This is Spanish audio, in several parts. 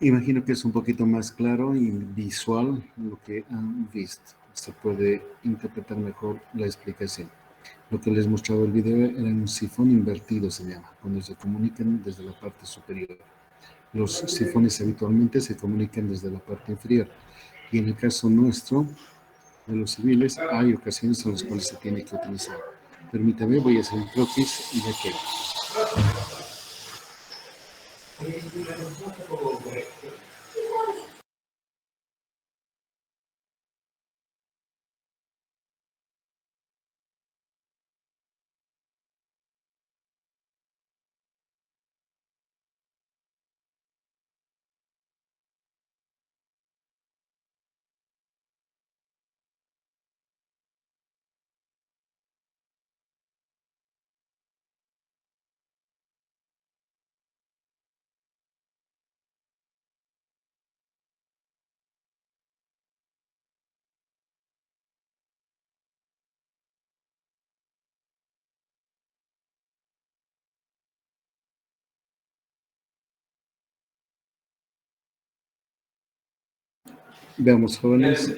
Imagino que es un poquito más claro y visual lo que han visto. Se puede interpretar mejor la explicación. Lo que les mostraba el video era un sifón invertido, se llama, cuando se comunican desde la parte superior. Los sifones habitualmente se comunican desde la parte inferior. Y en el caso nuestro, de los civiles, hay ocasiones en las cuales se tiene que utilizar. Permítame, voy a hacer un croquis y ya queda. Veamos, jóvenes,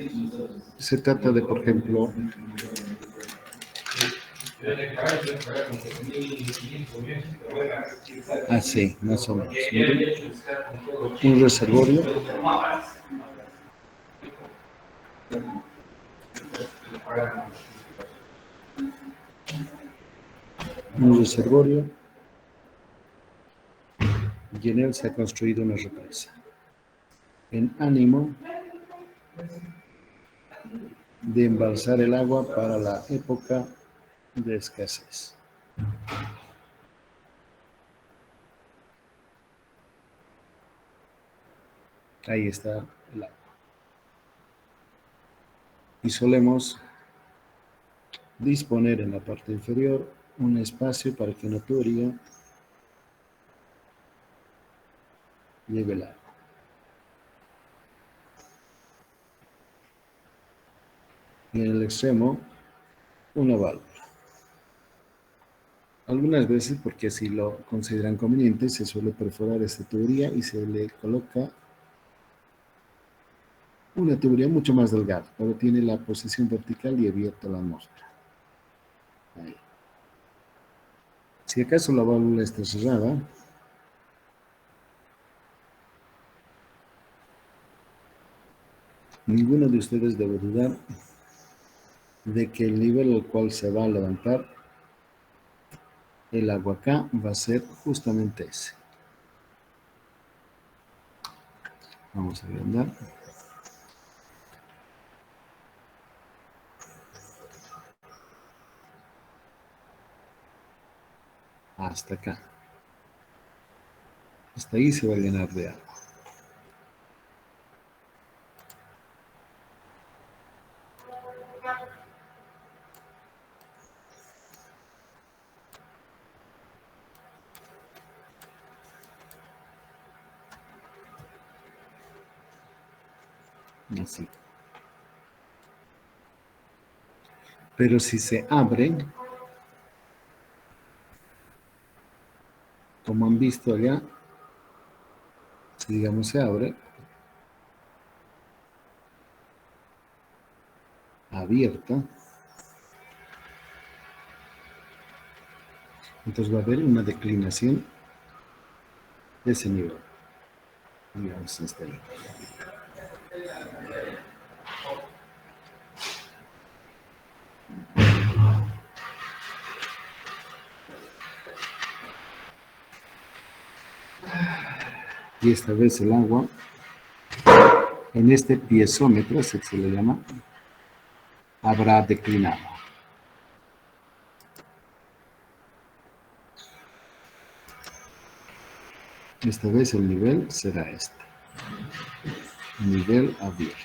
se trata de, por ejemplo, así, más o menos. Miren, un reservorio. Un reservorio y en él se ha construido una represa. En ánimo de embalsar el agua para la época de escasez. Ahí está el agua. Y solemos disponer en la parte inferior un espacio para que una tubería lleve el agua. Y en el extremo, una válvula. Algunas veces, porque así lo consideran conveniente, se suele perforar esta tubería y se le coloca una tubería mucho más delgada, pero tiene la posición vertical y abierta a la atmósfera. Ahí. Si acaso la válvula está cerrada, ninguno de ustedes debe dudar de que el nivel al cual se va a levantar el agua acá va a ser justamente ese. Vamos a agrandar. Hasta acá. Hasta ahí se va a llenar de agua. Así. Pero si se abre, como han visto allá, si digamos se abre, abierta, entonces va a haber una declinación de ese nivel. Digamos hasta ahí. Y esta vez el agua, en este piezómetro, así se le llama, habrá declinado. Esta vez el nivel será este. Nivel abierto.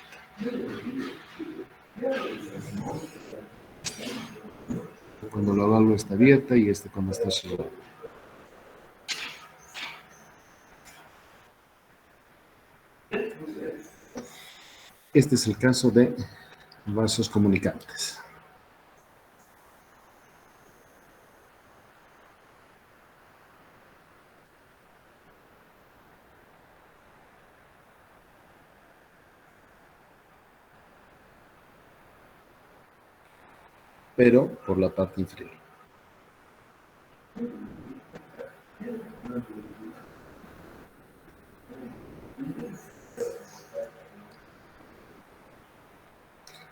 Cuando la válvula está abierta y este cuando está cerrado. Este es el caso de vasos comunicantes. pero por la parte inferior.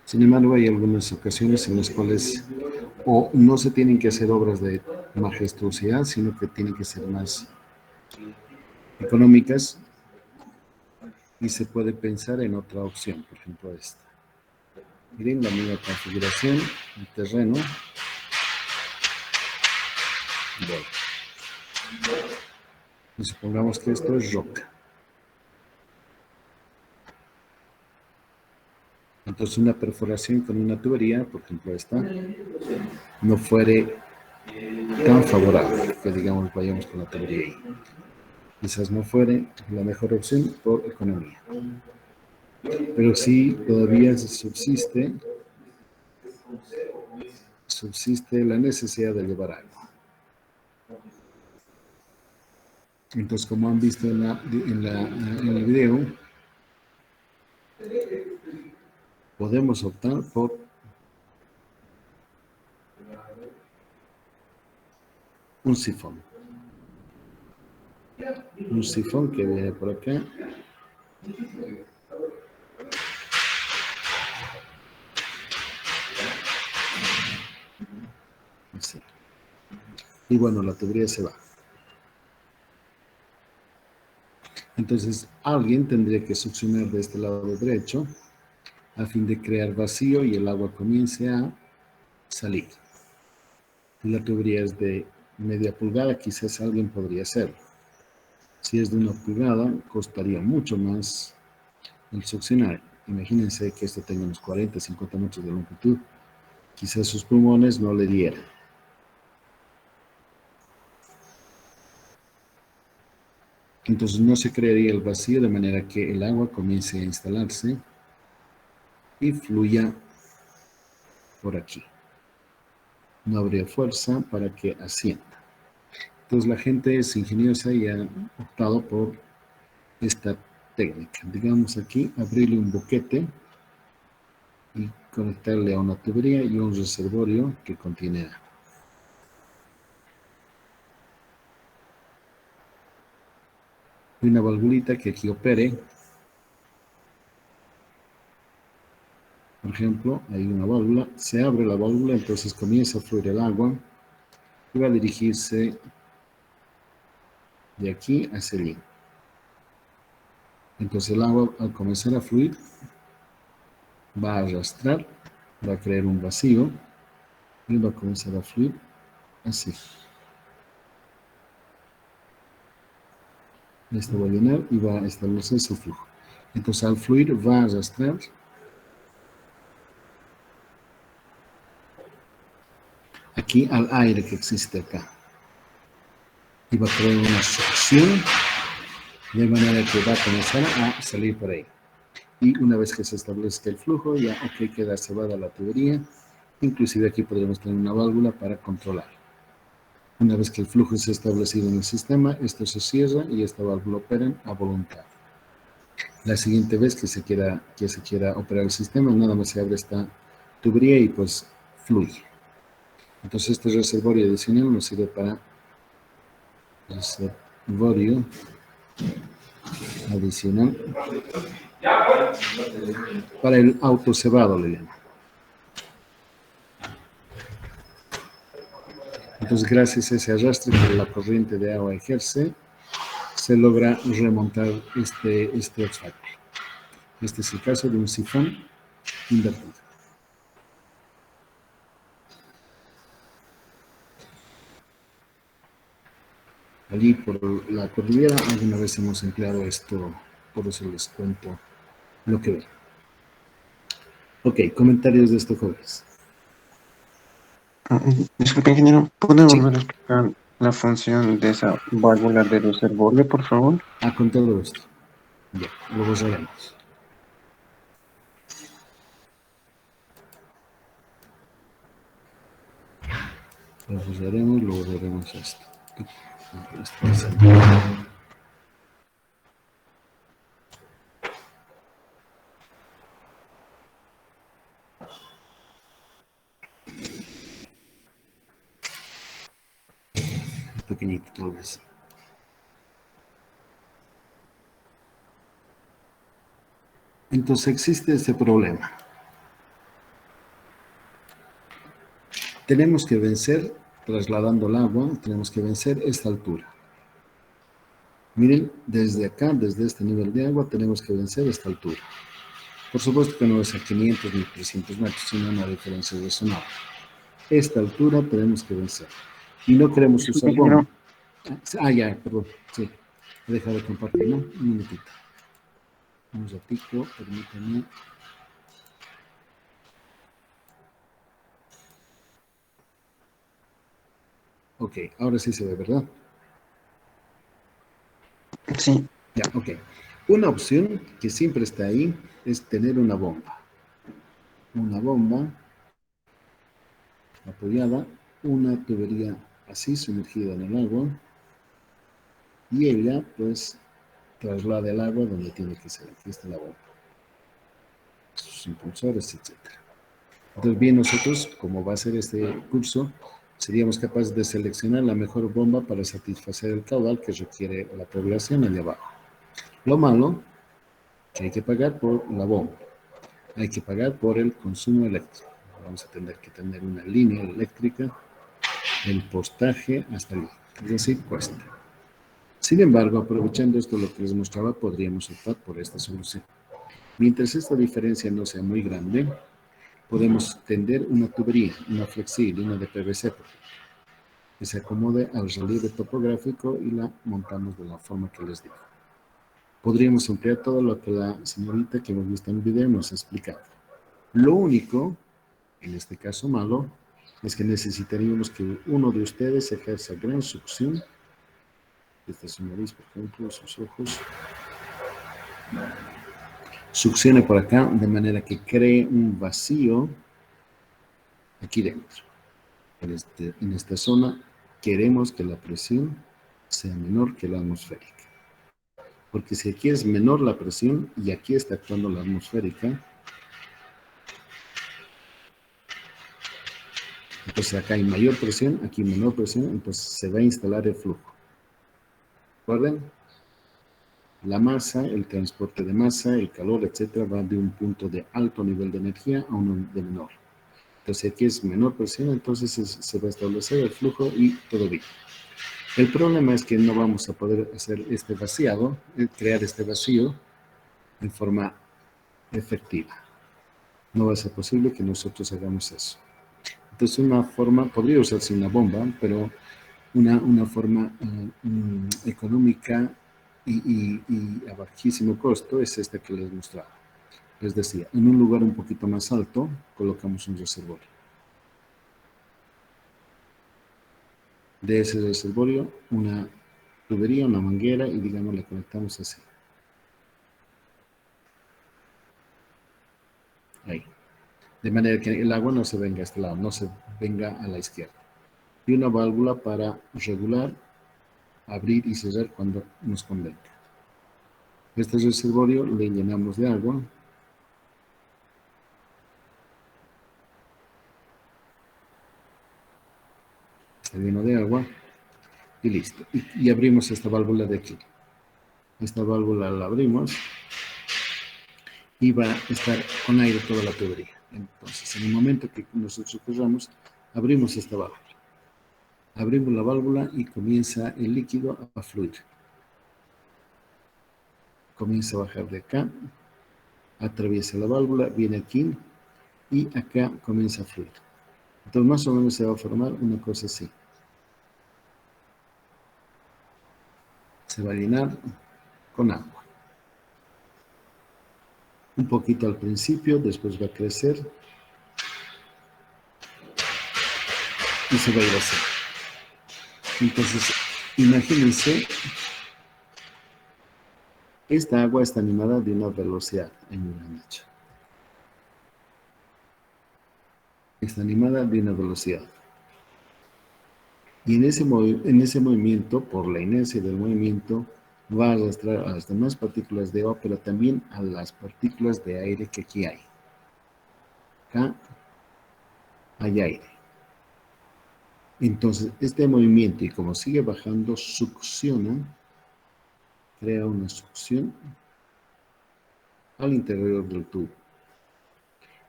Sin embargo, hay algunas ocasiones en las cuales o no se tienen que hacer obras de majestuosidad, sino que tienen que ser más económicas y se puede pensar en otra opción, por ejemplo esta. Miren la misma configuración, el terreno. Bueno, y supongamos que esto es roca. Entonces una perforación con una tubería, por ejemplo esta, no fuere tan favorable que digamos vayamos con la tubería ahí. Quizás no fuere la mejor opción por economía. Pero sí todavía subsiste la necesidad de llevar agua. Entonces, como han visto en el video, podemos optar por un sifón. Un sifón que viene por acá. Así. Y bueno, la tubería se va. Entonces, alguien tendría que succionar de este lado derecho a fin de crear vacío y el agua comience a salir. La tubería es de media pulgada, quizás alguien podría hacerlo. Si es de 1 pulgada, costaría mucho más el succionar. Imagínense que esto tenga unos 40, 50 metros de longitud. Quizás sus pulmones no le dieran. Entonces no se crearía el vacío de manera que el agua comience a instalarse y fluya por aquí. No habría fuerza para que ascienda. Entonces la gente es ingeniosa y ha optado por esta técnica. Digamos aquí, abrirle un boquete y conectarle a una tubería y un reservorio que contiene agua. Hay una valvulita que aquí opere. Por ejemplo, hay una válvula, se abre la válvula, entonces comienza a fluir el agua y va a dirigirse de aquí hacia allí. Entonces el agua al comenzar a fluir va a arrastrar, va a crear un vacío y va a comenzar a fluir así. Esto va a llenar y va a establecer su flujo. Entonces al fluir va a arrastrar aquí al aire que existe acá. Y va a crear una succión de manera que va a comenzar a salir por ahí. Y una vez que se establezca el flujo, ya ok, queda cebada la tubería. Inclusive aquí podríamos tener una válvula para controlar. Una vez que el flujo se ha establecido en el sistema, esto se cierra y esta válvula opera a voluntad. La siguiente vez que se quiera operar el sistema, nada más se abre esta tubería y pues fluye. Entonces este reservorio adicional nos sirve para reservorio adicional para el autocebado, le llaman. Entonces, gracias a ese arrastre que la corriente de agua ejerce, se logra remontar este obstáculo. Este es el caso de un sifón invertido. Allí por la cordillera alguna vez hemos empleado esto, por eso les cuento lo que ven. Ok, comentarios de estos jóvenes. Disculpe, ingeniero, ¿puede Sí, volver a explicar la función de esa válvula de reservorio, por favor? con todo gusto. Ya, lo gozaremos. Luego veremos esto. pequeñito tal vez. Entonces existe este problema. Tenemos que vencer, trasladando el agua, tenemos que vencer esta altura. Miren, desde acá, desde este nivel de agua, tenemos que vencer esta altura. Por supuesto que no es a 500 ni 300 metros, sino una diferencia razonable. Esta altura tenemos que vencer. Y no queremos usar Disculpe, bomba. ingeniero. Ya, perdón, sí. He dejado de compartir, ¿no? Un minutito. Un ratico, permítanme. Ok, ahora sí se ve, ¿verdad? Sí, Ya, ok. Una opción que siempre está ahí es tener una bomba. Una bomba apoyada, una tubería así sumergida en el agua y ella pues traslada el agua donde tiene que ser. Aquí está la bomba, sus impulsores, etcétera. Entonces bien, nosotros, como va a ser este curso, seríamos capaces de seleccionar la mejor bomba para satisfacer el caudal que requiere la población allá abajo. Lo malo, que hay que pagar por la bomba, hay que pagar por el consumo eléctrico. Vamos a tener que tener una línea eléctrica, el postaje hasta allí, es decir, cuesta. Sin embargo, aprovechando esto lo que les mostraba, podríamos optar por esta solución. Mientras esta diferencia no sea muy grande, podemos tender una tubería, una flexible, una de PVC, que se acomode al relieve topográfico y la montamos de la forma que les digo. Podríamos emplear todo lo que la señorita que hemos visto en el video nos ha explicado. Lo único, en este caso malo, es que necesitaríamos que uno de ustedes ejerza gran succión. Esta es su nariz, por ejemplo, sus ojos. Succione por acá de manera que cree un vacío aquí dentro. En esta zona queremos que la presión sea menor que la atmosférica. Porque si aquí es menor la presión y aquí está actuando la atmosférica, entonces acá hay mayor presión, aquí menor presión, entonces se va a instalar el flujo. ¿Recuerden? La masa, el transporte de masa, el calor, etcétera, va de un punto de alto nivel de energía a uno de menor. Entonces aquí es menor presión, entonces se va a establecer el flujo y todo bien. El problema es que no vamos a poder hacer este vaciado, crear este vacío en forma efectiva. No va a ser posible que nosotros hagamos eso. Entonces una forma, podría usarse una bomba, pero una forma económica y a bajísimo costo es esta que les mostraba. Les decía, en un lugar un poquito más alto colocamos un reservorio. De ese reservorio, una tubería, una manguera y digamos la conectamos así. Ahí. De manera que el agua no se venga a este lado, no se venga a la izquierda. Y una válvula para regular, abrir y cerrar cuando nos convenga. Este reservorio le llenamos de agua. Está lleno de agua y listo. Y abrimos esta válvula de aquí. Esta válvula la abrimos y va a estar con aire toda la tubería. Entonces, en el momento que nosotros cerramos, abrimos esta válvula. Abrimos la válvula y comienza el líquido a fluir. Comienza a bajar de acá, atraviesa la válvula, viene aquí y acá comienza a fluir. Entonces, más o menos se va a formar una cosa así. Se va a llenar con agua. Un poquito al principio, después va a crecer y se va a ir así. Entonces, imagínense, esta agua está animada de una velocidad, ahí me lo han dicho. Está animada de una velocidad. Y en ese movimiento, por la inercia del movimiento, va a arrastrar a las demás partículas de agua, pero también a las partículas de aire que aquí hay. Acá hay aire. Entonces, este movimiento, y como sigue bajando, succiona, crea una succión al interior del tubo.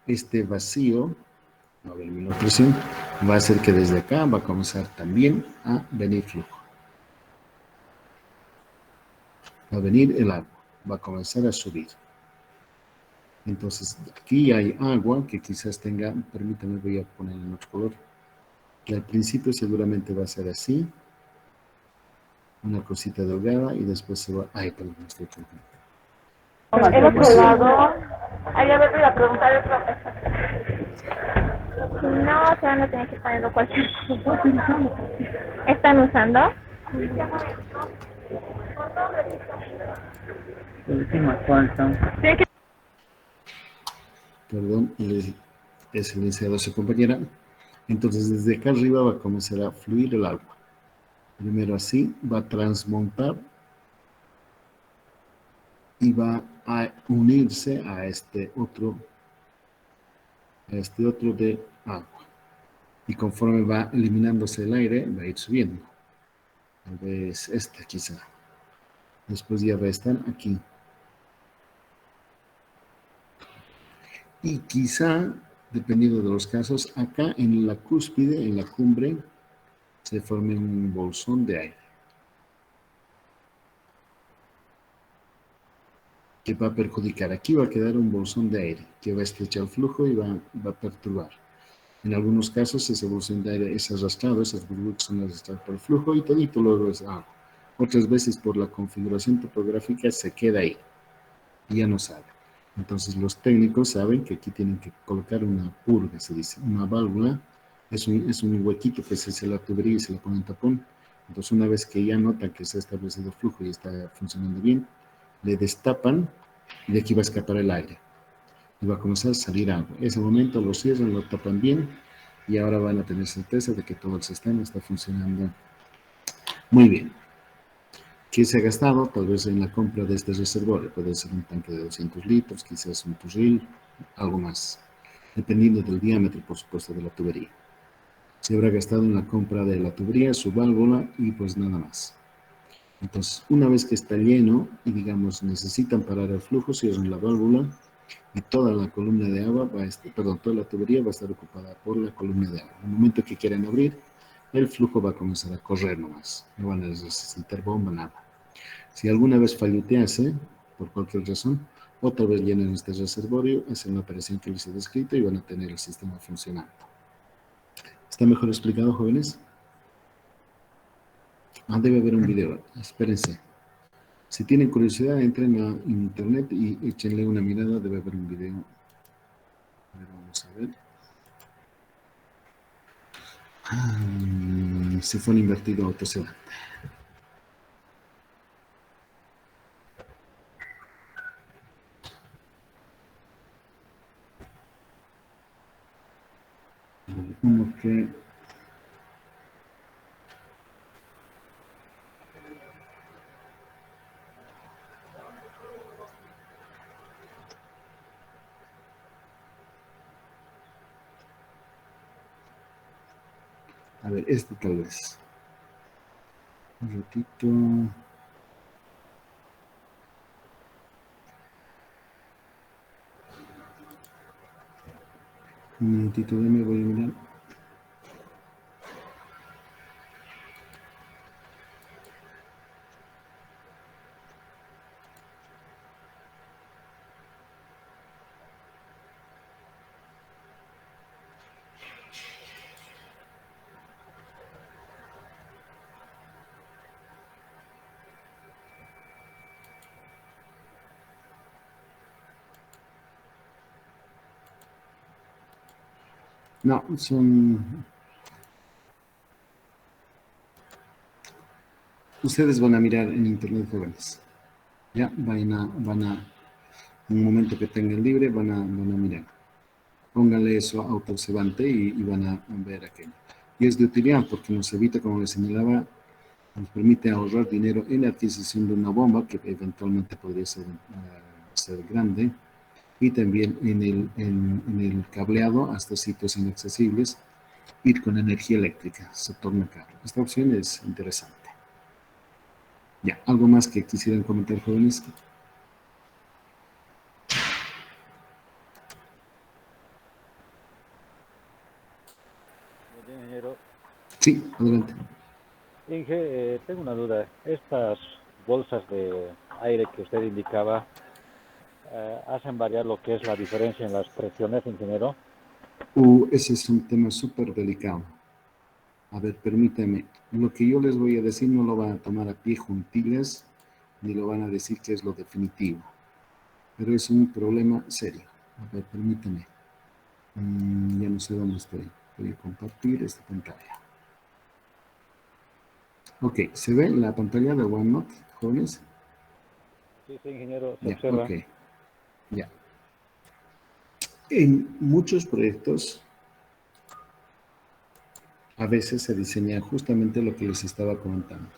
Este vacío, a ver, mi presión, va a hacer que desde acá va a comenzar también a venir flujo. Va a venir el agua, va a comenzar a subir. Entonces, aquí hay agua que quizás tenga, permítanme, voy a poner en otro color, que al principio seguramente va a ser así, una cosita delgada y después se va, ay, perdón, me estoy equivocando. El otro lado, ahí a ver, voy a preguntar al profesor. No, se van a tener que poner cualquier cosa. ¿Están usando? Última falta. Perdón, he silenciado a su compañera. Entonces, desde acá arriba va a comenzar a fluir el agua. Primero así, va a transmontar y va a unirse a este otro de agua. Y conforme va eliminándose el aire, va a ir subiendo. Tal vez este quizá. Después ya va a estar aquí. Y quizá, dependiendo de los casos, acá en la cúspide, en la cumbre, se forme un bolsón de aire. Que va a perjudicar. Aquí va a quedar un bolsón de aire que va a estrechar el flujo y va a perturbar. En algunos casos ese bolsón de aire es arrastrado, esas burbujas son arrastradas por el flujo y todito luego es agua. Otras veces por la configuración topográfica se queda ahí y ya no sale. Entonces los técnicos saben que aquí tienen que colocar una purga, se dice, una válvula. Es un huequito que se hace la tubería y se le pone un tapón. Entonces una vez que ya notan que se ha establecido el flujo y está funcionando bien, le destapan y de aquí va a escapar el aire y va a comenzar a salir agua. En ese momento lo cierran, lo tapan bien y ahora van a tener certeza de que todo el sistema está funcionando muy bien. ¿Qué se ha gastado? Tal vez en la compra de este reservorio. Puede ser un tanque de 200 litros, quizás un barril, algo más, dependiendo del diámetro, por supuesto, de la tubería. Se habrá gastado en la compra de la tubería, su válvula y pues nada más. Entonces, una vez que está lleno y digamos necesitan parar el flujo, cierran la válvula y toda la columna de agua va a estar, perdón, toda la tubería va a estar ocupada por la columna de agua. En el momento que quieran abrir, el flujo va a comenzar a correr nomás. No van a necesitar bomba, nada. Si alguna vez fallutease, por cualquier razón, otra vez llenan este reservorio, hacen la operación que les he descrito y van a tener el sistema funcionando. ¿Está mejor explicado, jóvenes? Debe haber un video. Espérense. Si tienen curiosidad, entren a internet y échenle una mirada. Debe haber un video. A ver, vamos a ver. Sifón invertido autocedante. Como que a ver, este tal vez. Un ratito. Un minutito de me voy a mirar. No, son... Ustedes van a mirar en internet, jóvenes. Ya, van a un momento que tengan libre, van a mirar. Pónganle eso autoobservante y van a ver aquello. Y es de utilidad porque nos evita, como les señalaba, nos permite ahorrar dinero en la adquisición de una bomba que eventualmente podría ser grande y también en el cableado hasta sitios inaccesibles ir con energía eléctrica, se torna caro. Esta opción es interesante. Ya, ¿algo más que quisieran comentar, jóvenes? Ingeniero, Sí, adelante. Tengo una duda. Estas bolsas de aire que usted indicaba hacen variar lo que es la diferencia en las presiones, ingeniero. Ese es un tema súper delicado. A ver, permítame. Lo que yo les voy a decir no lo van a tomar a pie juntillas, ni lo van a decir que es lo definitivo. Pero es un problema serio. A ver, permítame. Ya no sé dónde estoy. Voy a compartir esta pantalla. Ok, ¿se ve la pantalla de OneNote, jóvenes? Sí, sí, ingeniero, se Ya, observa. ok, ya. En muchos proyectos, a veces se diseña justamente lo que les estaba comentando.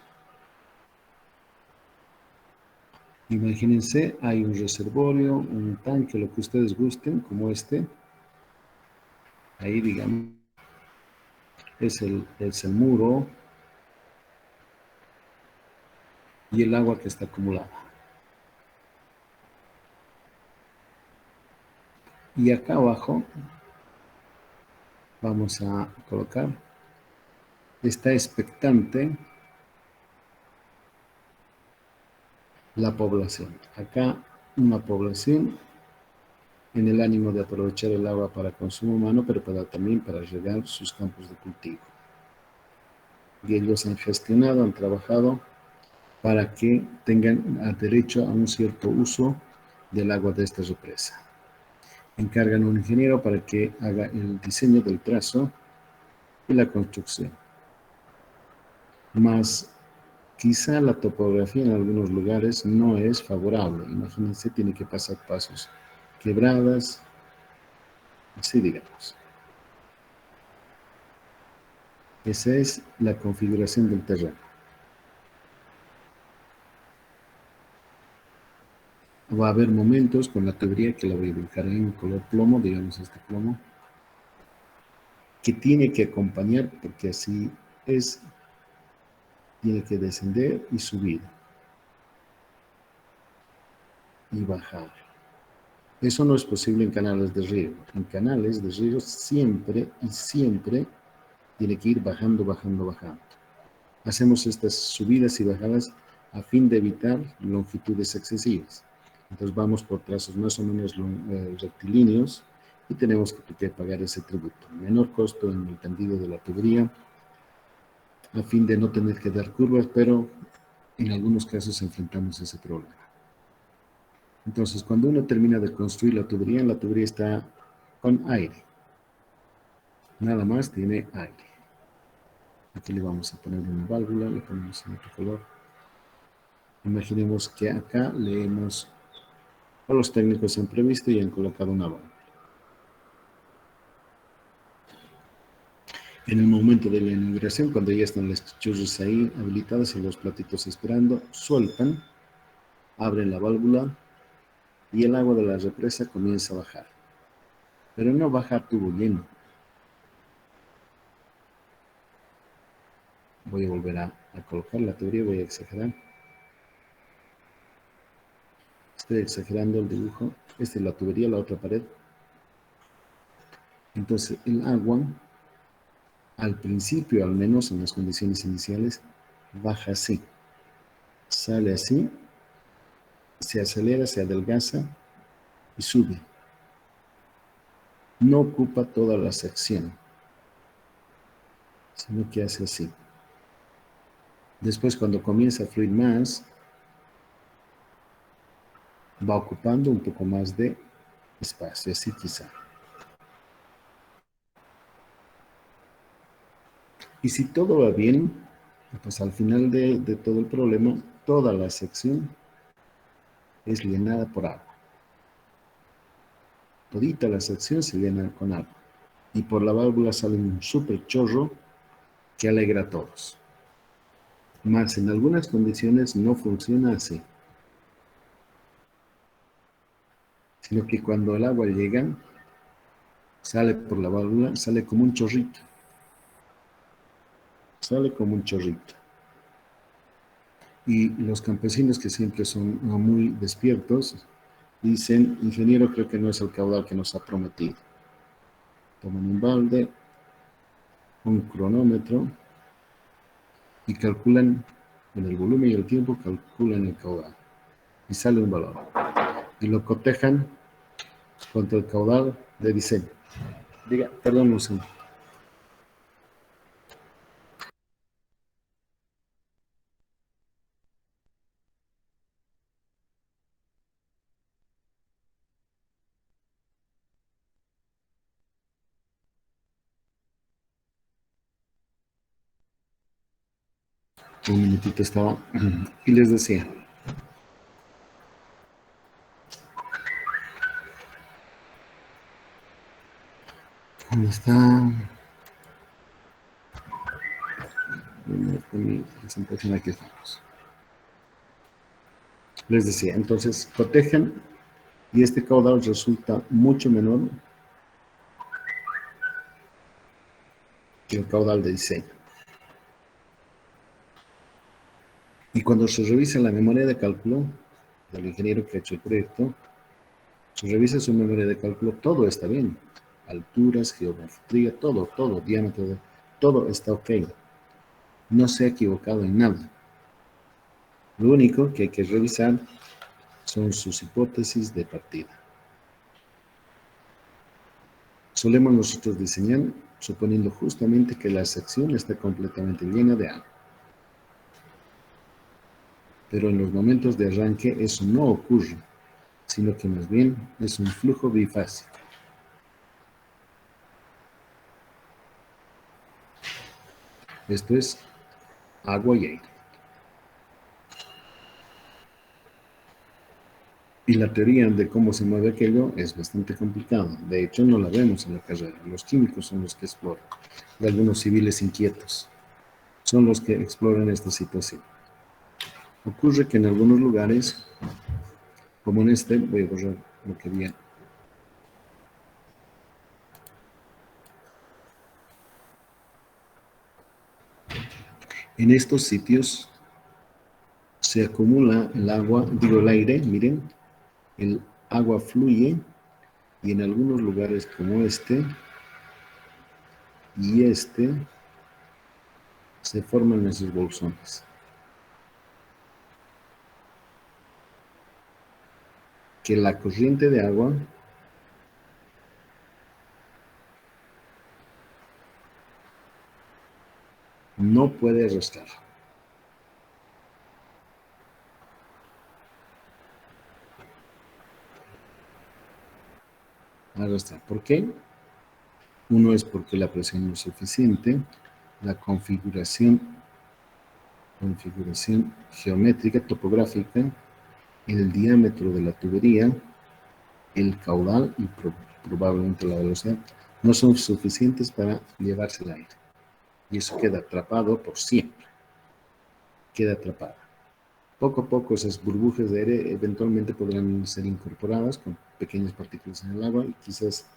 Imagínense, hay un reservorio, un tanque, lo que ustedes gusten, como este. Ahí, digamos, es el muro y el agua que está acumulada. Y acá abajo vamos a colocar, está expectante la población. Acá una población en el ánimo de aprovechar el agua para consumo humano, pero también para regar sus campos de cultivo. Y ellos han gestionado, han trabajado para que tengan derecho a un cierto uso del agua de esta represa. Encargan a un ingeniero para que haga el diseño del trazo y la construcción. Más quizá la topografía en algunos lugares no es favorable. Imagínense, tiene que pasar pasos, quebradas, así digamos. Esa es la configuración del terreno. Va a haber momentos con la tubería que la voy a dibujar en color plomo, digamos este plomo, que tiene que acompañar, porque así es, tiene que descender y subir y bajar. Eso no es posible en canales de riego. En canales de riego siempre y siempre tiene que ir bajando, bajando, bajando. Hacemos estas subidas y bajadas a fin de evitar longitudes excesivas. Entonces vamos por trazos más o menos rectilíneos y tenemos que pagar ese tributo. Menor costo en el tendido de la tubería a fin de no tener que dar curvas, pero en algunos casos enfrentamos ese problema. Entonces, cuando uno termina de construir la tubería está con aire. Nada más tiene aire. Aquí le vamos a poner una válvula, le ponemos en otro color. Imaginemos que acá los técnicos han previsto y han colocado una válvula. En el momento de la inauguración, cuando ya están las churros ahí habilitadas y los platitos esperando, sueltan, abren la válvula y el agua de la represa comienza a bajar. Pero no baja a tubo lleno. Voy a volver a colocar la tubería, voy a exagerar. Estoy exagerando el dibujo. Esta es la tubería, la otra pared. Entonces el agua, al principio, al menos en las condiciones iniciales, baja así. Sale así, se acelera, se adelgaza y sube. No ocupa toda la sección, sino que hace así. Después, cuando comienza a fluir más, va ocupando un poco más de espacio, así quizá. Y si todo va bien, pues al final de todo el problema, toda la sección es llenada por agua. Todita la sección se llena con agua. Y por la válvula sale un súper chorro que alegra a todos. Más en algunas condiciones no funciona así. Sino que cuando el agua llega, sale por la válvula, sale como un chorrito. Sale como un chorrito. Y los campesinos, que siempre son muy despiertos, dicen: ingeniero, creo que no es el caudal que nos ha prometido. Toman un balde, un cronómetro y calculan en el volumen y el tiempo, calculan el caudal y sale un valor. Y lo cotejan contra el caudal de diseño. Diga, perdón, un segundo. Un minutito estaba. Y les decía, ¿dónde está mi presentación? Aquí estamos. Les decía, entonces cotejan y este caudal resulta mucho menor que el caudal de diseño. Y cuando se revisa la memoria de cálculo del ingeniero que ha hecho el proyecto, se revisa su memoria de cálculo, todo está bien. Alturas, geometría, todo, diámetro, todo está ok. No se ha equivocado en nada. Lo único que hay que revisar son sus hipótesis de partida. Solemos nosotros diseñar suponiendo justamente que la sección está completamente llena de agua. Pero en los momentos de arranque eso no ocurre, sino que más bien es un flujo bifásico. Esto es agua y aire. Y la teoría de cómo se mueve aquello es bastante complicada. De hecho, no la vemos en la carrera. Los químicos son los que exploran. Y algunos civiles inquietos son los que exploran esta situación. Ocurre que en algunos lugares, como en este, voy a borrar lo que había. En estos sitios se acumula el agua, digo el aire, miren, el agua fluye y en algunos lugares como este y este se forman esos bolsones. Que la corriente de agua no puede arrastrar. ¿Por qué? Uno es porque la presión no es suficiente, la configuración geométrica, topográfica, el diámetro de la tubería, el caudal y probablemente la velocidad no son suficientes para llevarse el aire. Y eso queda atrapado por siempre. Queda atrapado. Poco a poco esas burbujas de aire eventualmente podrán ser incorporadas con pequeñas partículas en el agua y quizás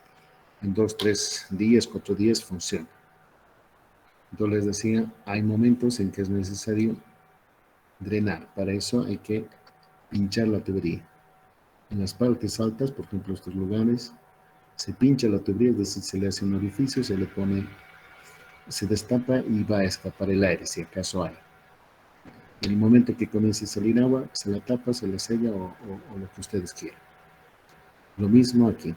en 2, 3 días, 4 días funcione. Entonces les decía, hay momentos en que es necesario drenar. Para eso hay que pinchar la tubería. En las partes altas, por ejemplo, estos lugares, se pincha la tubería, es decir, se le hace un orificio, se le pone, se destapa y va a escapar el aire, si acaso hay. En el momento que comience a salir agua, se la tapa, se la sella o lo que ustedes quieran. Lo mismo aquí.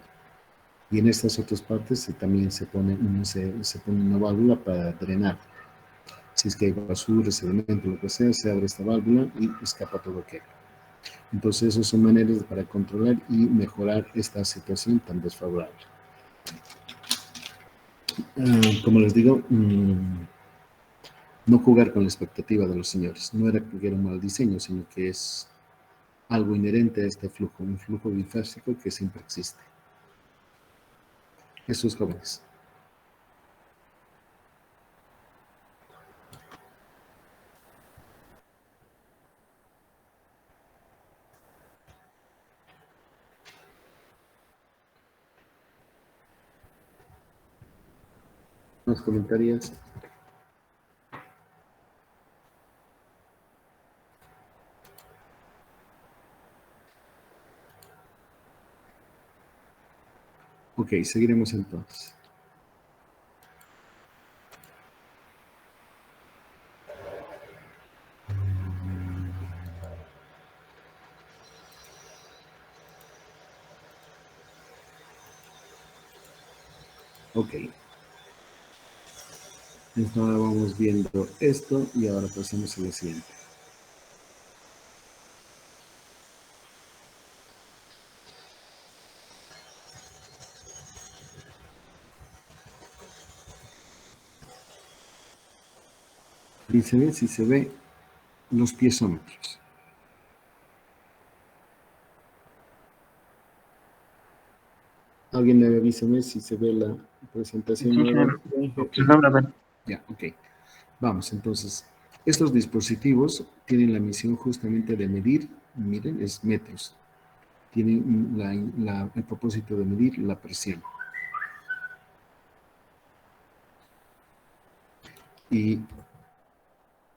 Y en estas otras partes también se pone una válvula para drenar. Si es que hay basura, sedimento, lo que sea, se abre esta válvula y escapa todo aquello. Entonces, esas son maneras para controlar y mejorar esta situación tan desfavorable. Como les digo, no jugar con la expectativa de los señores. No era que era un mal diseño, sino que es algo inherente a este flujo, un flujo bifásico que siempre existe. Esos jóvenes. ¿Más comentarios? Ok, seguiremos entonces. Ok. Entonces ahora vamos viendo esto y ahora pasamos a lo siguiente. Y se ve, si se ve, los piezómetros. Alguien me avísame si se ve la presentación Sí, nueva. se logra ver. Ya, ok. Vamos, entonces, estos dispositivos tienen la misión justamente de medir, miren, es metros. Tienen el propósito de medir la presión. Y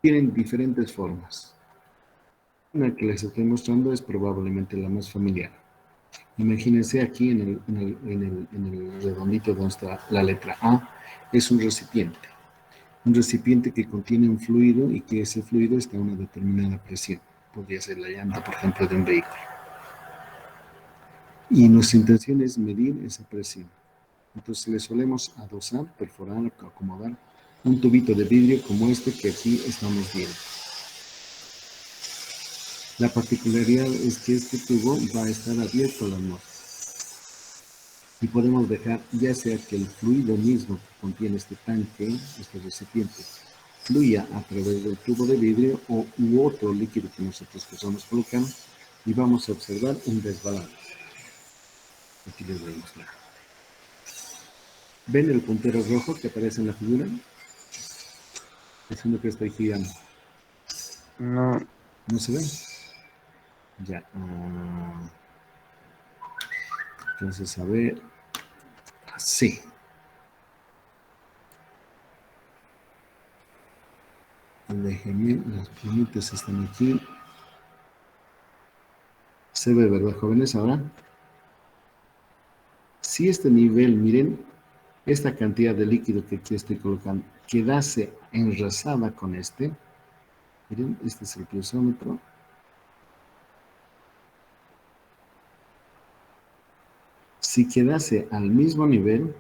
tienen diferentes formas. Una que les estoy mostrando es probablemente la más familiar. Imagínense aquí en el redondito donde está la letra A, es un recipiente. Un recipiente que contiene un fluido y que ese fluido está a una determinada presión. Podría ser la llanta, por ejemplo, de un vehículo. Y nuestra intención es medir esa presión. Entonces le solemos adosar, perforar, acomodar un tubito de vidrio como este que aquí estamos viendo. La particularidad es que este tubo va a estar abierto a la atmósfera. Y podemos dejar ya sea que el fluido mismo que contiene este tanque, este recipiente, fluya a través del tubo de vidrio o u otro líquido que nosotros podamos colocar y vamos a observar un desbalance. Aquí les voy a mostrar. ¿Ven el puntero rojo que aparece en la figura? Es uno que estoy girando. No, ¿No se ve? Ya. Entonces, a ver. Así. Déjenme, las plumitas están aquí. Se ve, ¿verdad, jóvenes? Ahora. Si este nivel, miren, esta cantidad de líquido que aquí estoy colocando, quedase enlazada con este, miren, este es el piezómetro. Si quedase al mismo nivel,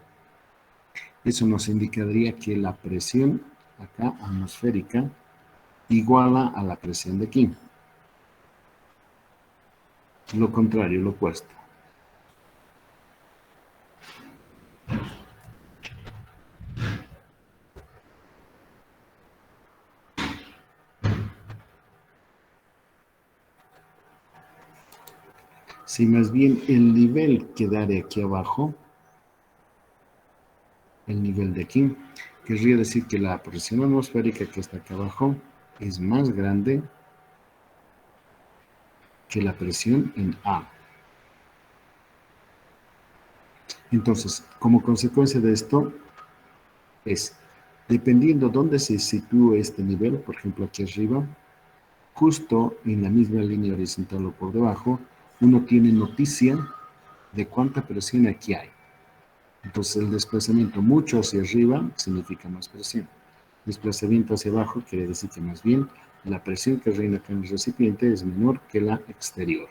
eso nos indicaría que la presión acá atmosférica iguala a la presión de aquí. Lo contrario, lo opuesto. Si más bien el nivel quedara aquí abajo, el nivel de aquí, querría decir que la presión atmosférica que está acá abajo es más grande que la presión en A. Entonces, como consecuencia de esto, es, dependiendo dónde se sitúe este nivel, por ejemplo aquí arriba, justo en la misma línea horizontal o por debajo, uno tiene noticia de cuánta presión aquí hay. Entonces el desplazamiento mucho hacia arriba significa más presión. Desplazamiento hacia abajo quiere decir que más bien la presión que reina acá en el recipiente es menor que la exterior.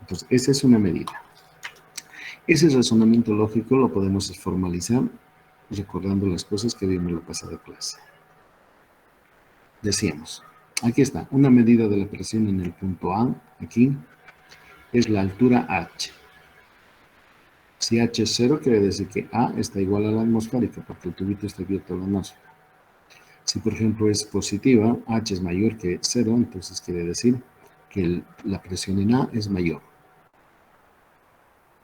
Entonces esa es una medida. Ese razonamiento lógico lo podemos formalizar recordando las cosas que vimos en la pasada clase. Decíamos, aquí está, una medida de la presión en el punto A, aquí, es la altura H. Si H es 0, quiere decir que A está igual a la atmosférica, porque el tubito está abierto a la atmósfera. Si, por ejemplo, es positiva, H es mayor que 0, entonces quiere decir que la presión en A es mayor.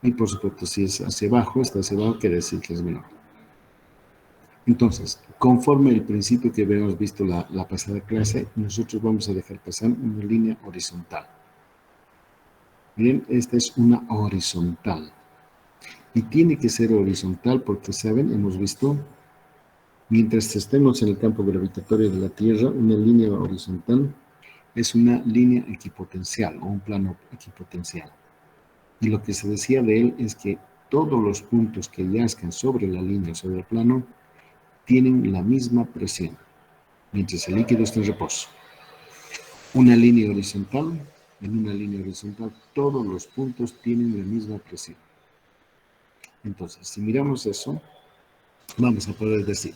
Y, por supuesto, si es hacia abajo, está hacia abajo, quiere decir que es menor. Entonces, conforme el principio que habíamos visto la pasada clase, nosotros vamos a dejar pasar una línea horizontal. Bien, esta es una horizontal. Y tiene que ser horizontal porque, ¿saben? Hemos visto, mientras estemos en el campo gravitatorio de la Tierra, una línea horizontal es una línea equipotencial o un plano equipotencial. Y lo que se decía de él es que todos los puntos que yazcan sobre la línea, sobre el plano, tienen la misma presión, mientras el líquido está en reposo. Una línea horizontal, en una línea horizontal, todos los puntos tienen la misma presión. Entonces, si miramos eso, vamos a poder decir,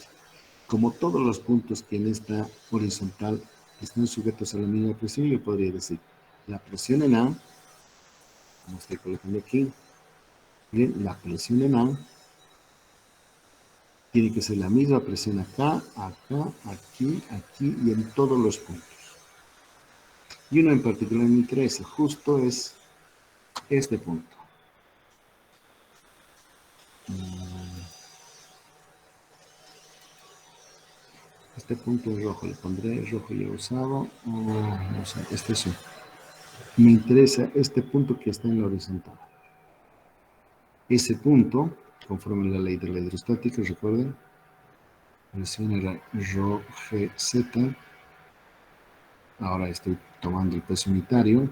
como todos los puntos que en esta horizontal están sujetos a la misma presión, yo podría decir, la presión en A, como estoy colocando aquí, bien, la presión en A tiene que ser la misma presión acá, acá, aquí, aquí y en todos los puntos. Y uno en particular me interesa, justo es este punto. Este punto es rojo, le pondré rojo ya usado, no sé, este es un. Me interesa este punto que está en la horizontal. Ese punto, conforme a la ley de la hidrostática, recuerden, la presión era rho GZ, ahora estoy tomando el peso unitario,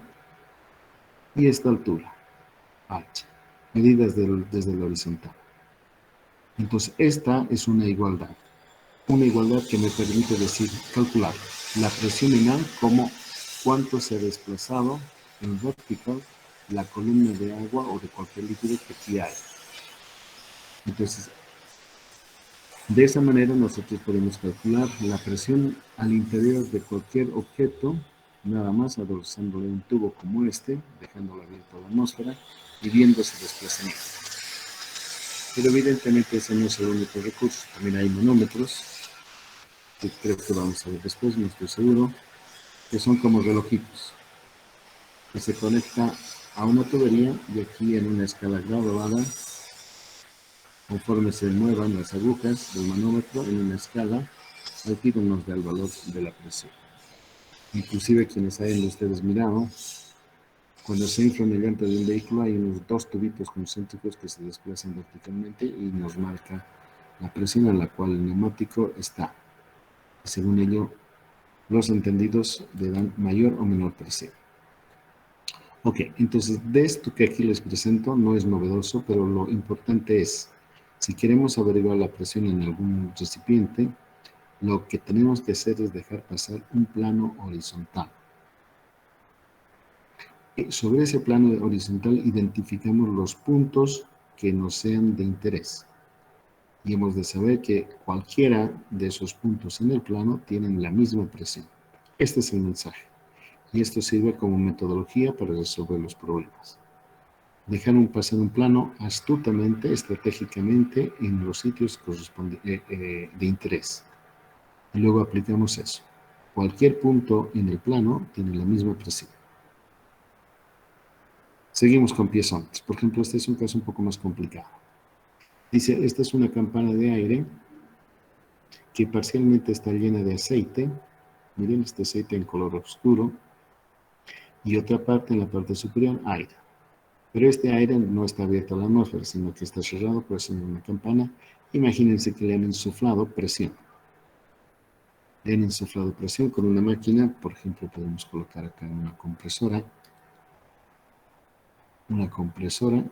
y esta altura, H, medidas desde el horizontal. Entonces, esta es una igualdad que me permite decir, calcular la presión en A como cuánto se ha desplazado en vertical la columna de agua o de cualquier líquido que aquí hay. Entonces, de esa manera nosotros podemos calcular la presión al interior de cualquier objeto, nada más adosándole un tubo como este, dejándolo abierto a la atmósfera y viendo su desplazamiento. Pero evidentemente ese no es el único recurso, también hay manómetros, que creo que vamos a ver después, no estoy seguro, que son como relojitos, que se conecta a una tubería y aquí en una escala graduada, conforme se muevan las agujas del manómetro en una escala, el tiro nos da el valor de la presión. Inclusive quienes hayan ustedes mirado, cuando se infla una llanta de un vehículo hay unos dos tubitos concéntricos que se desplazan verticalmente y nos marca la presión a la cual el neumático está. Según ello, los entendidos le dan mayor o menor presión. Ok, entonces de esto que aquí les presento no es novedoso, pero lo importante es, si queremos averiguar la presión en algún recipiente, lo que tenemos que hacer es dejar pasar un plano horizontal. Y sobre ese plano horizontal identificamos los puntos que nos sean de interés. Y hemos de saber que cualquiera de esos puntos en el plano tienen la misma presión. Este es el mensaje. Y esto sirve como metodología para resolver los problemas. Dejar pasar un plano astutamente, estratégicamente, en los sitios de interés. Y luego aplicamos eso. Cualquier punto en el plano tiene la misma presión. Seguimos con piezontes. Por ejemplo, este es un caso un poco más complicado. Dice, esta es una campana de aire que parcialmente está llena de aceite. Miren este aceite en color oscuro. Y otra parte, en la parte superior, aire. Pero este aire no está abierto a la atmósfera, sino que está cerrado, por eso en una campana. Imagínense que le han insuflado presión. Le han insuflado presión con una máquina, por ejemplo, podemos colocar acá una compresora. Una compresora.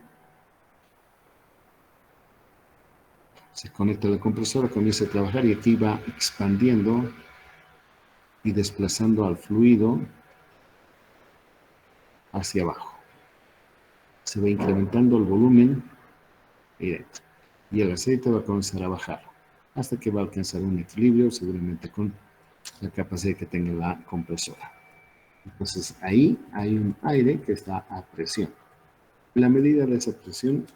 Se conecta a la compresora, comienza a trabajar y aquí va expandiendo y desplazando al fluido hacia abajo. Se va incrementando el volumen y el aceite va a comenzar a bajar hasta que va a alcanzar un equilibrio, seguramente con la capacidad que tenga la compresora. Entonces ahí hay un aire que está a presión. La medida de esa presión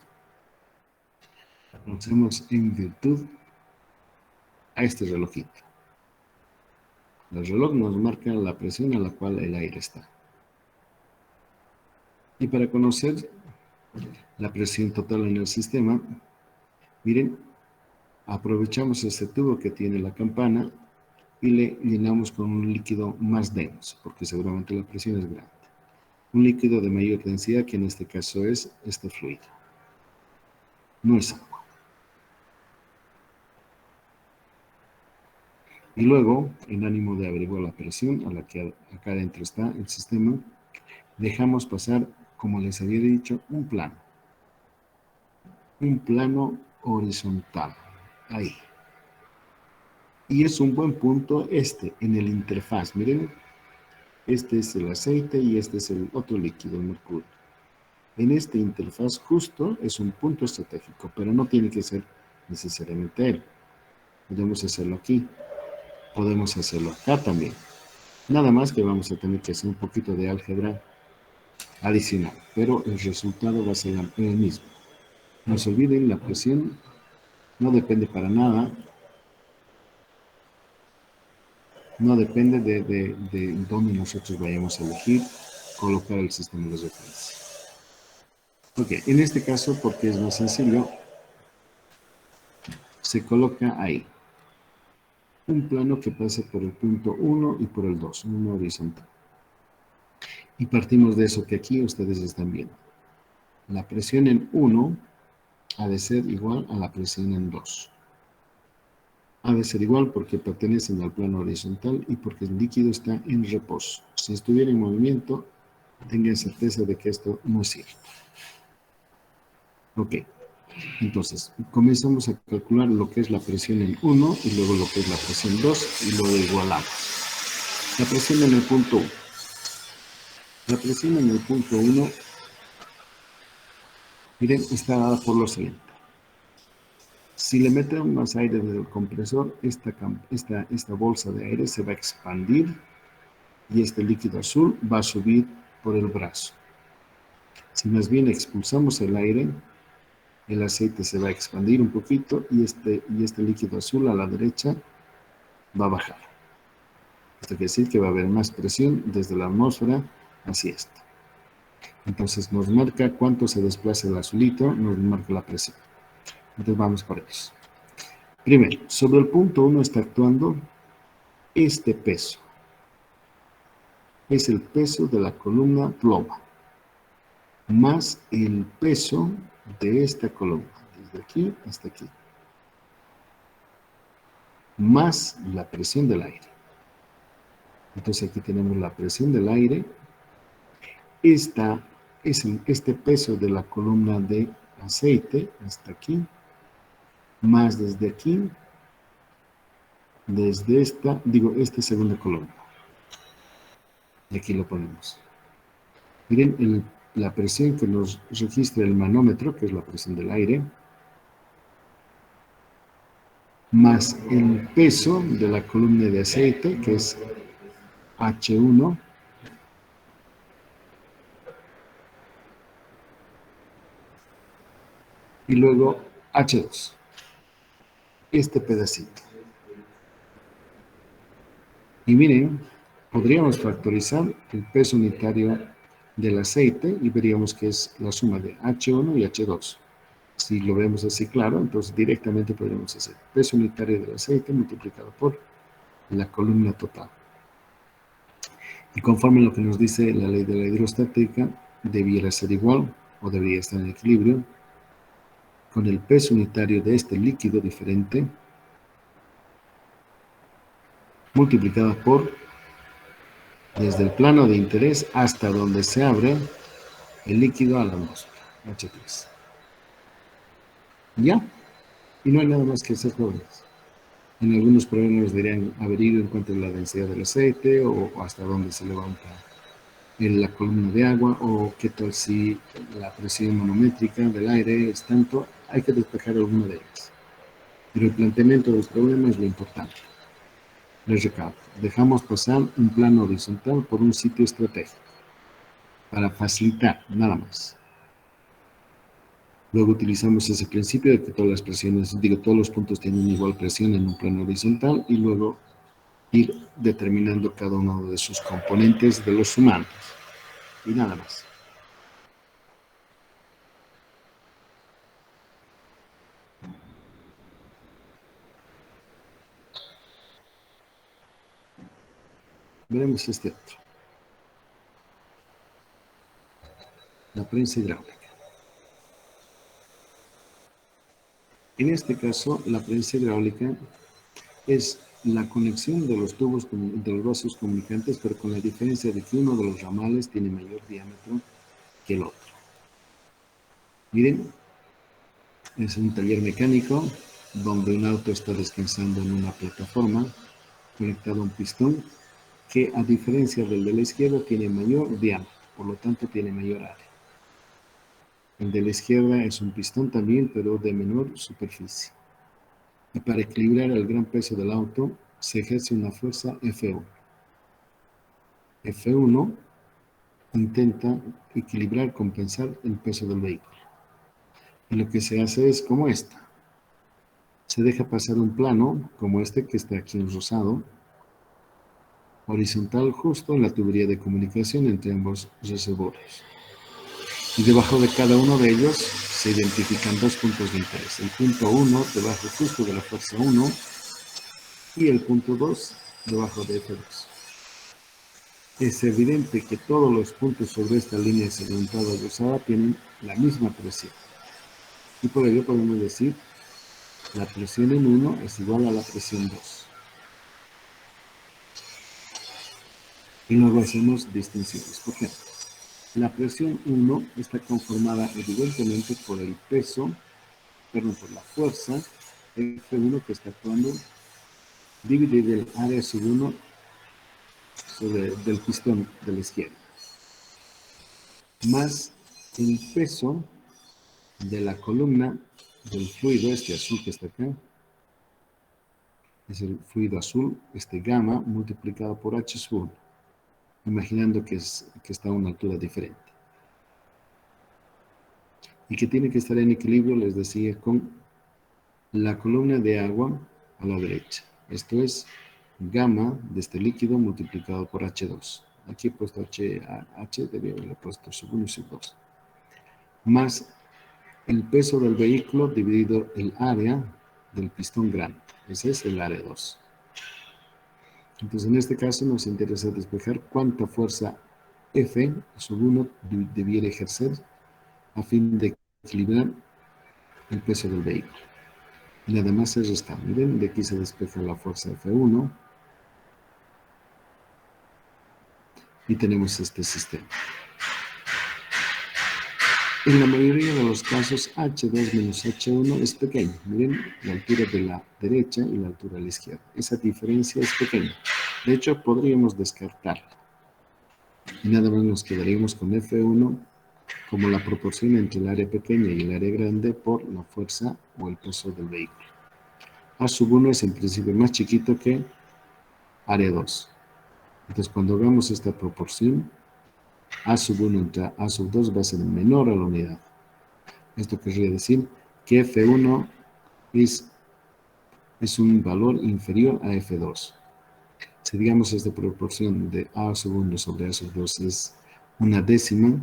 la conocemos en virtud a este relojito. El reloj nos marca la presión a la cual el aire está. Y para conocer la presión total en el sistema, miren, aprovechamos este tubo que tiene la campana y le llenamos con un líquido más denso, porque seguramente la presión es grande. Un líquido de mayor densidad, que en este caso es este fluido. No es agua. Y luego, en ánimo de averiguar la presión a la que acá adentro está el sistema, dejamos pasar, como les había dicho, un plano. un plano horizontal. Ahí. Y es un buen punto en el interfaz. Miren, este es el aceite y este es el otro líquido, el mercurio. En este interfaz justo es un punto estratégico, pero no tiene que ser necesariamente él. Podemos hacerlo aquí. Podemos hacerlo acá también. Nada más que vamos a tener que hacer un poquito de álgebra adicional, pero el resultado va a ser el mismo. No se olviden, la presión no depende para nada, no depende de dónde nosotros vayamos a elegir colocar el sistema de referencia. Ok, en este caso, porque es más sencillo, se coloca ahí un plano que pase por el punto 1 y por el 2, un horizontal. Y partimos de eso que aquí ustedes están viendo. La presión en 1 ha de ser igual a la presión en 2. Ha de ser igual porque pertenecen al plano horizontal y porque el líquido está en reposo. Si estuviera en movimiento, tengan certeza de que esto no es cierto. Ok, entonces comenzamos a calcular lo que es la presión en 1 y luego lo que es la presión 2 y lo igualamos. La presión en el punto 1. La presión en el punto 1, miren, está dada por lo siguiente. Si le metemos más aire del compresor, esta bolsa de aire se va a expandir y este líquido azul va a subir por el brazo. Si más bien expulsamos el aire, el aceite se va a expandir un poquito y este líquido azul a la derecha va a bajar. Esto quiere decir que va a haber más presión desde la atmósfera hacia esto. Entonces nos marca cuánto se desplaza el azulito, nos marca la presión. Entonces vamos por eso. Primero, sobre el punto 1 está actuando este peso. Es el peso de la columna ploma, más el peso de esta columna, desde aquí hasta aquí, más la presión del aire. Entonces aquí tenemos la presión del aire. Esta es este peso de la columna de aceite hasta aquí, más desde aquí, desde esta segunda columna. Y aquí lo ponemos. Miren la presión que nos registra el manómetro, que es la presión del aire, más el peso de la columna de aceite, que es H1, y luego H2, este pedacito. Y miren, podríamos factorizar el peso unitario del aceite y veríamos que es la suma de H1 y H2. Si lo vemos así claro, entonces directamente podríamos hacer peso unitario del aceite multiplicado por la columna total. Y conforme a lo que nos dice la ley de la hidrostática, debiera ser igual o debería estar en equilibrio con el peso unitario de este líquido diferente multiplicado por desde el plano de interés hasta donde se abre el líquido a la atmósfera, H3. ¿Ya? Y no hay nada más que hacer, jóvenes. En algunos problemas dirían averiguo en cuanto a la densidad del aceite o hasta dónde se levanta en la columna de agua o qué tal si la presión manométrica del aire es tanto. Hay que despejar alguna de ellas. Pero el planteamiento de los problemas es lo importante. Les recalco, dejamos pasar un plano horizontal por un sitio estratégico para facilitar, nada más. Luego utilizamos ese principio de que todas las presiones, todos los puntos tienen igual presión en un plano horizontal y luego ir determinando cada uno de sus componentes de los sumandos. Y nada más. Veremos este otro. La prensa hidráulica. En este caso, la prensa hidráulica es la conexión de los tubos, de los vasos comunicantes, pero con la diferencia de que uno de los ramales tiene mayor diámetro que el otro. Miren, Es un taller mecánico donde un auto está descansando en una plataforma conectado a un pistón que, a diferencia del de la izquierda, tiene mayor diámetro, por lo tanto tiene mayor área. El de la izquierda es un pistón también, pero de menor superficie. Y para equilibrar el gran peso del auto, se ejerce una fuerza F1. F1 intenta equilibrar, compensar el peso del vehículo. Y lo que se hace es como esta. Se deja pasar un plano, como este que está aquí en rosado, horizontal justo en la tubería de comunicación entre ambos reservorios. Y debajo de cada uno de ellos se identifican dos puntos de interés. El punto 1 debajo justo de la fuerza 1 y el punto 2 debajo de F2. Es evidente que todos los puntos sobre esta línea segmentada rosada tienen la misma presión. Y por ello podemos decir la presión en 1 es igual a la presión 2. Y luego hacemos distinciones. Por ejemplo, la presión 1 está conformada evidentemente por el peso, por la fuerza F1 que está actuando, dividir el área sub 1 del pistón de la izquierda, más el peso de la columna del fluido, este azul que está acá, es el fluido azul, este gamma, multiplicado por H sub 1, imaginando que está a una altura diferente. Y que tiene que estar en equilibrio, les decía, con la columna de agua a la derecha. Esto es gamma de este líquido multiplicado por H2. Aquí he puesto H, debía haberle puesto sub 1 y sub 2. Más el peso del vehículo dividido el área del pistón grande. Ese es el área 2. Entonces, en este caso nos interesa despejar cuánta fuerza F sub 1 debiera ejercer a fin de equilibrar el peso del vehículo. Y nada más se resta. Miren, de aquí se despeja la fuerza F1 y tenemos este sistema. En la mayoría de los casos, H2 menos H1 es pequeño. Miren la altura de la derecha y la altura de la izquierda. Esa diferencia es pequeña. De hecho, podríamos descartarla. Y nada más nos quedaríamos con F1 como la proporción entre el área pequeña y el área grande por la fuerza o el peso del vehículo. A sub 1 es en principio más chiquito que área 2. Entonces, cuando hagamos esta proporción, A sub 1 entre A sub 2 va a ser menor a la unidad. Esto querría decir que F1 es un valor inferior a F2. Si digamos esta proporción de A sub 1 sobre A sub 2 es una décima,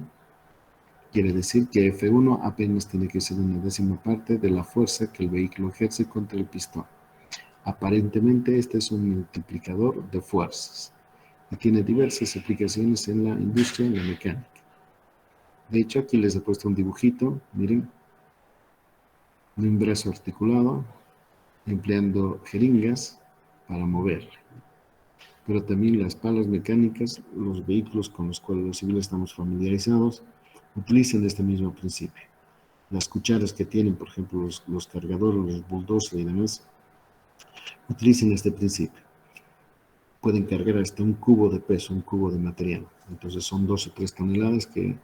quiere decir que F1 apenas tiene que ser una décima parte de la fuerza que el vehículo ejerce contra el pistón. Aparentemente este es un multiplicador de fuerzas y tiene diversas aplicaciones en la industria y en la mecánica. De hecho, aquí les he puesto un dibujito, miren, un brazo articulado, empleando jeringas para moverle. Pero también las palas mecánicas, los vehículos con los cuales los civiles estamos familiarizados, utilizan este mismo principio. Las cucharas que tienen, por ejemplo, los cargadores, los bulldozers y demás, utilizan este principio. Pueden cargar hasta un cubo de peso, un cubo de material. Entonces son 2 o 3 toneladas que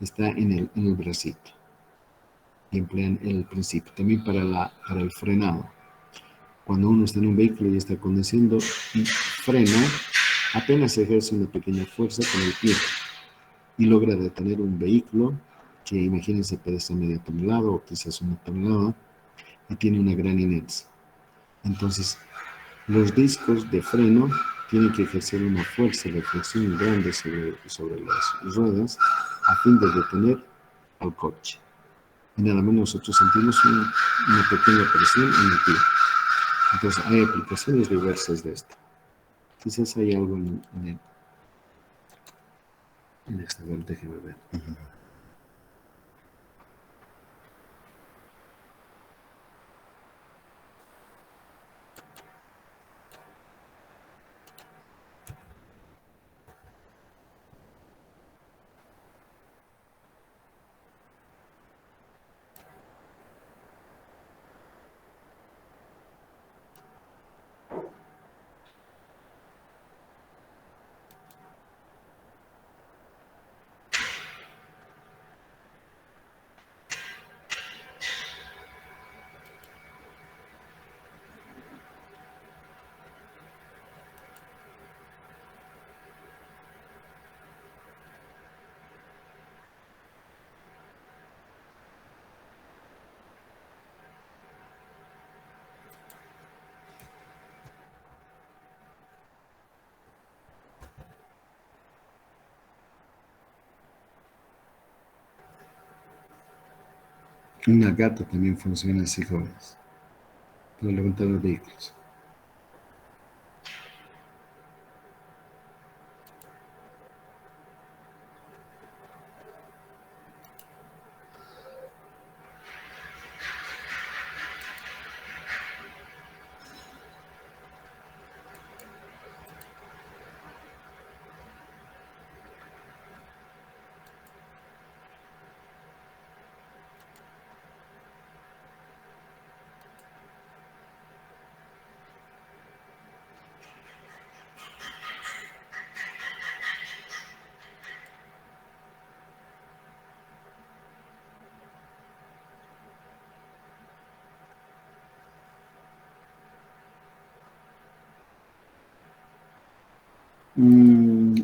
está en el bracito. Y emplean el principio. También para el frenado. Cuando uno está en un vehículo y está conduciendo y frena, apenas ejerce una pequeña fuerza con el pie y logra detener un vehículo que, imagínense, pesa media tonelada o quizás 1 tonelada y tiene una gran inercia. Entonces, los discos de freno tienen que ejercer una fuerza de fricción grande sobre las ruedas a fin de detener al coche. Y nada más nosotros sentimos una pequeña presión en el pie. Entonces hay aplicaciones diversas de esto. Quizás hay algo en esta, déjeme ver. Una gata también funciona así, jóvenes, para levantar los vehículos.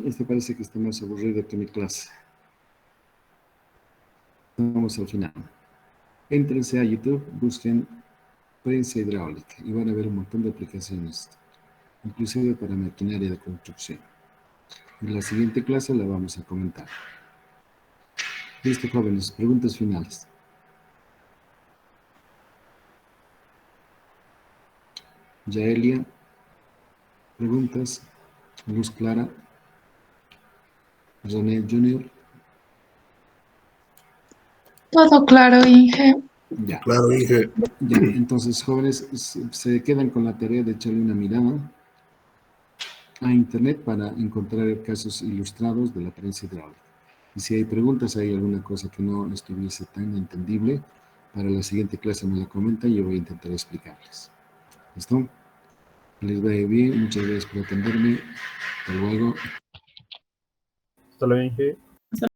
Este parece que está más aburrido que mi clase. Vamos al final. Éntrense a YouTube, busquen prensa hidráulica y van a ver un montón de aplicaciones, inclusive para maquinaria de construcción. En la siguiente clase la vamos a comentar. Listo, jóvenes, preguntas finales. Yaelia, preguntas. Luz Clara. René Junior. Todo claro, Inge. Ya. Claro, Inge. Ya, entonces, jóvenes, se quedan con la tarea de echarle una mirada a internet para encontrar casos ilustrados de la prensa hidráulica. Y si hay preguntas, hay alguna cosa que no estuviese tan entendible, para la siguiente clase me la comentan y yo voy a intentar explicarles. ¿Listo? Que les vaya bien, muchas gracias por atenderme. Hasta luego. Hasta luego, Inge.